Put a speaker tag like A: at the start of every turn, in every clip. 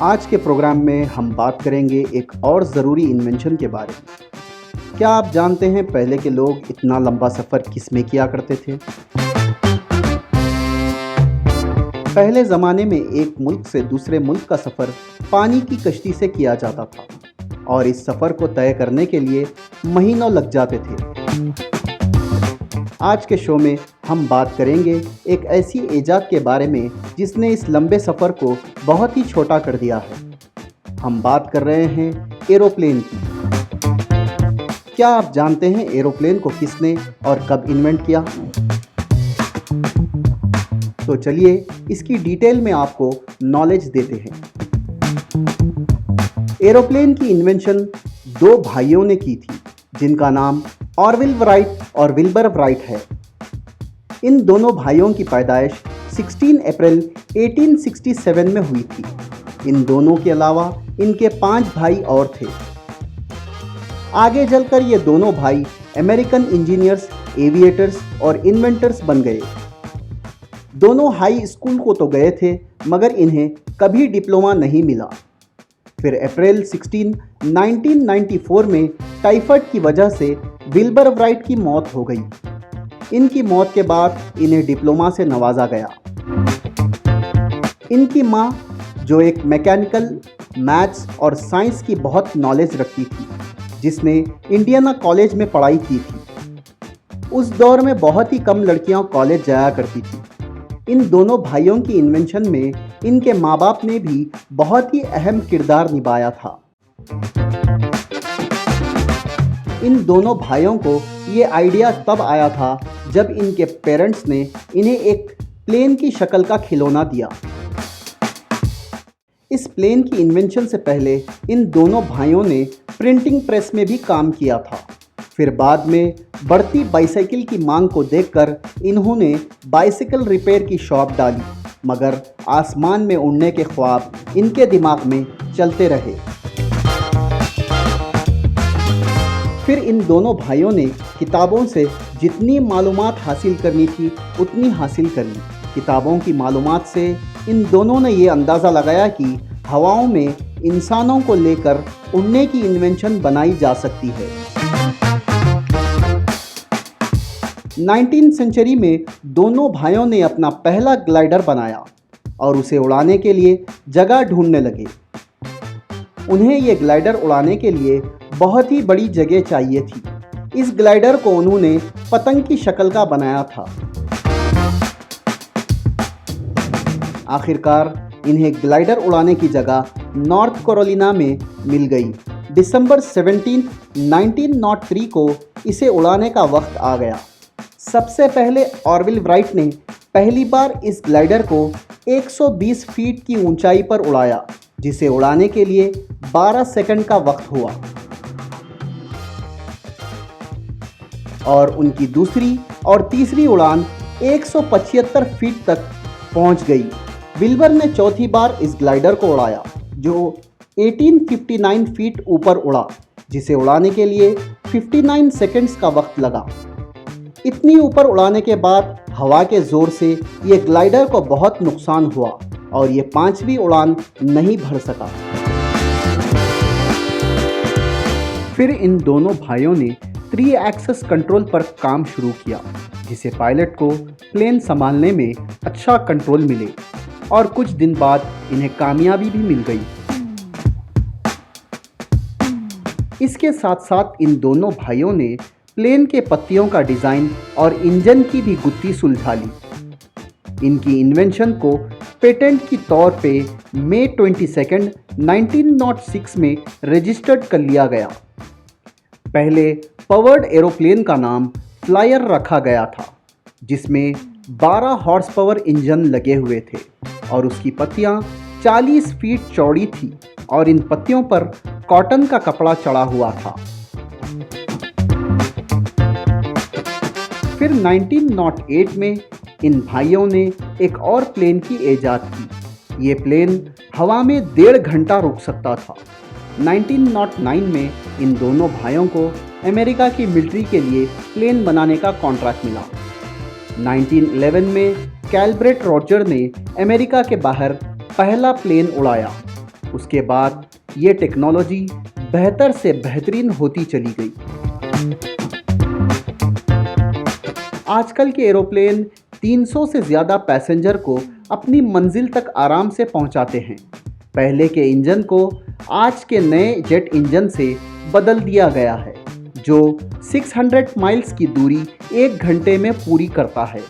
A: आज के प्रोग्राम में हम बात करेंगे एक और ज़रूरी इन्वेंशन के बारे में। क्या आप जानते हैं पहले के लोग इतना लंबा सफ़र किस में किया करते थे? पहले ज़माने में एक मुल्क से दूसरे मुल्क का सफ़र पानी की कश्ती से किया जाता था और इस सफ़र को तय करने के लिए महीनों लग जाते थे। आज के शो में हम बात करेंगे एक ऐसी ईजाद के बारे में जिसने इस लंबे सफ़र को बहुत ही छोटा कर दिया है। हम बात कर रहे हैं एरोप्लेन की। क्या आप जानते हैं एरोप्लेन को किसने और कब इन्वेंट किया? तो चलिए इसकी डिटेल में आपको नॉलेज देते हैं। एरोप्लेन की इन्वेंशन दो भाइयों ने की थी जिनका नाम ऑरविल राइट और विल्बर राइट है। इन दोनों भाइयों की पैदाइश 16 अप्रैल 1867 में हुई थी। इन दोनों के अलावा इनके 5 भाई और थे। आगे चलकर ये दोनों भाई अमेरिकन इंजीनियर्स, एविएटर्स और इन्वेंटर्स बन गए। दोनों हाई स्कूल को तो गए थे मगर इन्हें कभी डिप्लोमा नहीं मिला। फिर अप्रैल 16, 1994 में टाइफाइड की वजह से विल्बर राइट की मौत हो गई। इनकी मौत के बाद इन्हें डिप्लोमा से नवाजा गया। इनकी मां, जो एक मैकेनिकल, मैथ्स और साइंस की बहुत नॉलेज रखती थी, जिसने इंडियाना कॉलेज में पढ़ाई की थी। उस दौर में बहुत ही कम लड़कियां कॉलेज जाया करती थी। इन दोनों भाइयों की इन्वेंशन में इनके माँ बाप ने भी बहुत ही अहम किरदार निभाया था। इन दोनों भाइयों को ये आइडिया तब आया था जब इनके पेरेंट्स ने इन्हें एक प्लेन की शक्ल का खिलौना दिया। इस प्लेन की इन्वेंशन से पहले इन दोनों भाइयों ने प्रिंटिंग प्रेस में भी काम किया था। फिर बाद में बढ़ती बाइसाइकिल की मांग को देखकर इन्होंने बाइसाइकिल रिपेयर की शॉप डाली, मगर आसमान में उड़ने के ख्वाब इनके दिमाग में चलते रहे। फिर इन दोनों भाइयों ने किताबों से जितनी मालूमात हासिल करनी थी उतनी हासिल करी। किताबों की मालूमात से इन दोनों ने ये अंदाज़ा लगाया कि हवाओं में इंसानों को लेकर उड़ने की इन्वेंशन बनाई जा सकती है। 19वीं सेंचुरी में दोनों भाइयों ने अपना पहला ग्लाइडर बनाया और उसे उड़ाने के लिए जगह ढूंढने लगे। उन्हें ये ग्लाइडर उड़ाने के लिए बहुत ही बड़ी जगह चाहिए थी। इस ग्लाइडर को उन्होंने पतंग की शक्ल का बनाया था। आखिरकार इन्हें ग्लाइडर उड़ाने की जगह नॉर्थ कैरोलिना में मिल गई। दिसंबर 17, 1903 को इसे उड़ाने का वक्त आ गया। सबसे पहले ऑरविल राइट ने पहली बार इस ग्लाइडर को 120 फीट की ऊंचाई पर उड़ाया, जिसे उड़ाने के लिए 12 सेकंड का वक्त हुआ। और उनकी दूसरी और तीसरी उड़ान 175 फीट तक पहुंच गई। विल्बर ने चौथी बार इस ग्लाइडर को उड़ाया, जो 1859 फीट ऊपर उड़ा, जिसे उड़ाने के लिए 59 सेकंड्स का वक्त लगा। इतनी ऊपर उड़ाने के बाद हवा के ज़ोर से ये ग्लाइडर को बहुत नुकसान हुआ और ये 5वीं उड़ान नहीं भर सका। फिर इन दोनों भाइयों ने 3 एक्सेस कंट्रोल पर काम शुरू किया, जिसे पायलट को प्लेन संभालने में अच्छा कंट्रोल मिले, और कुछ दिन बाद इन्हें कामयाबी भी मिल गई। इसके साथ साथ इन दोनों भाइयों ने प्लेन के पत्तियों का डिज़ाइन और इंजन की भी गुत्थी सुलझा ली। इनकी इन्वेंशन को पेटेंट की तौर पे मई 22, 1906 में रजिस्टर्ड कर लिया गया। पहले पावर्ड एरोप्लेन का नाम फ्लायर रखा गया था, जिसमें 12 हॉर्स पावर इंजन लगे हुए थे और उसकी पत्तियां 40 फीट चौड़ी थी और इन पत्तियों पर कॉटन का कपड़ा चढ़ा हुआ था। फिर 1908 में इन भाइयों ने एक और प्लेन की ईजाद की। ये प्लेन हवा में 1.5 घंटा रुक सकता था। 1909 में इन दोनों भाइयों को अमेरिका की मिलिट्री के लिए प्लेन बनाने का कॉन्ट्रैक्ट मिला। 1911 में कैलब्रेट रॉजर ने अमेरिका के बाहर पहला प्लेन उड़ाया। उसके बाद ये टेक्नोलॉजी बेहतर से बेहतरीन होती चली गई। आजकल के एरोप्लेन 300 से ज़्यादा पैसेंजर को अपनी मंजिल तक आराम से पहुंचाते हैं। पहले के इंजन को आज के नए जेट इंजन से बदल दिया गया है, जो 600 माइल्स की दूरी 1 घंटे में पूरी करता है।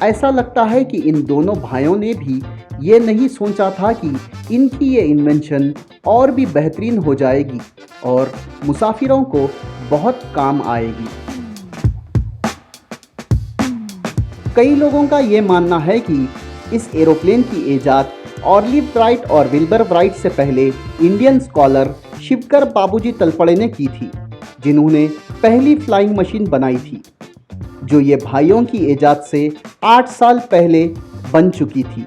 A: ऐसा लगता है कि इन दोनों भाइयों ने भी ये नहीं सोचा था कि इनकी ये इन्वेंशन और भी बेहतरीन हो जाएगी और मुसाफिरों को बहुत काम आएगी। कई लोगों का ये मानना है कि इस एरोप्लेन की इजाद ऑर्लिव राइट और विल्बर राइट से पहले इंडियन स्कॉलर शिवकर बाबूजी तलपड़े ने की थी, जिन्होंने पहली फ्लाइंग मशीन बनाई थी, जो ये भाइयों की इजाद से 8 साल पहले बन चुकी थी।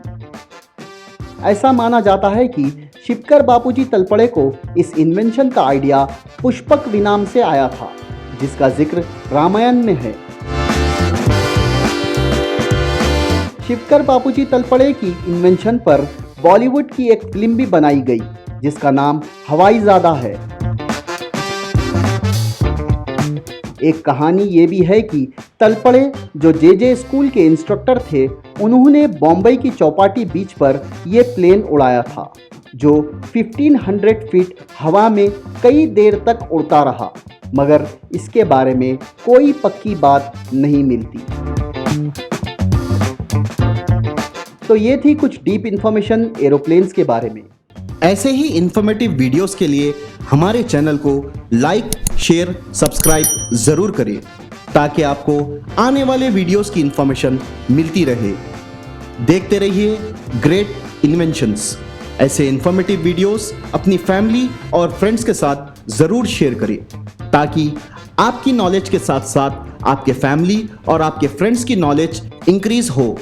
A: ऐसा माना जाता है कि शिवकर बाबूजी तलपड़े को इस इन्वेंशन का आइडिया पुष्पक विनाम से आया था, जिसका जिक्र रामायण में है। शिवकर बाबूजी तलपड़े की इन्वेंशन पर बॉलीवुड की एक फिल्म भी बनाई गई, जिसका नाम हवाईजादा है। एक कहानी ये भी है कि तलपड़े जो जे स्कूल के इंस्ट्रक्टर थे, उन्होंने बॉम्बे की चौपाटी बीच पर यह प्लेन उड़ाया था, जो 1500 फीट हवा में कई देर तक उड़ता रहा, मगर इसके बारे में कोई पक्की बात नहीं मिलती। तो ये थी कुछ डीप इन्फॉर्मेशन एरोप्लेन्स के बारे में। ऐसे ही इन्फॉर्मेटिव वीडियोस के लिए हमारे चैनल को लाइक, शेयर, सब्सक्राइब जरूर करें, ताकि आपको आने वाले वीडियोस की इन्फॉर्मेशन मिलती रहे। देखते रहिए ग्रेट इन्वेंशंस। ऐसे इन्फॉर्मेटिव वीडियोस अपनी फैमिली और फ्रेंड्स के साथ जरूर शेयर करें, ताकि आपकी नॉलेज के साथ साथ आपके फैमिली और आपके फ्रेंड्स की नॉलेज इंक्रीज हो।